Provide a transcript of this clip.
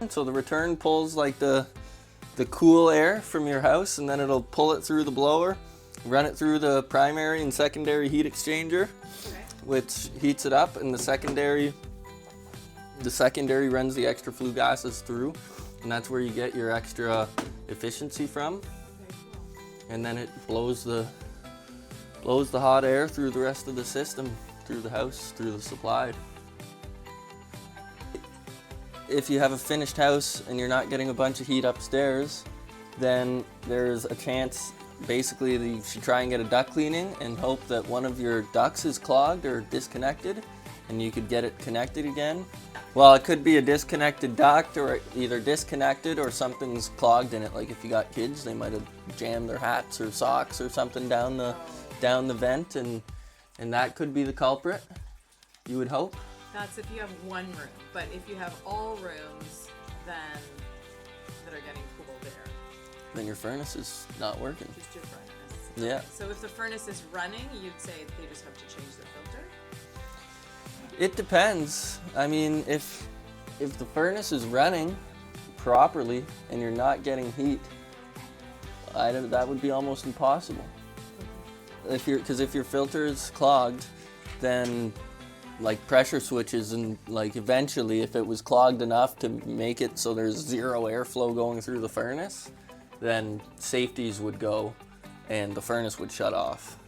So the return pulls like the cool air from your house, and then it'll pull it through the blower, run it through the primary and secondary heat exchanger, which heats it up, and the secondary runs the extra flue gases through, and that's where you get your extra efficiency from. And then it blows the hot air through the rest of the system, through the house, through the supply. If you have a finished house and you're not getting a bunch of heat upstairs, then there's a chance basically that you should try and get a duct cleaning and hope that one of your ducts is clogged or disconnected, and you could get it connected again. Well, it could be a disconnected duct, or either disconnected or something's clogged in it. Like if you got kids, they might have jammed their hats or socks or something down the vent, and that could be the culprit, you would hope. That's if you have one room, but if you have all rooms that are getting cooled air, then your furnace is not working. just your furnace. Yeah. So if the furnace is running, you'd say they just have to change their filter? It depends. I mean, if the furnace is running properly and you're not getting heat, that would be almost impossible. Because if your filter is clogged, then like pressure switches, and like eventually if it was clogged enough to make it so there's zero airflow going through the furnace, then safeties would go and the furnace would shut off.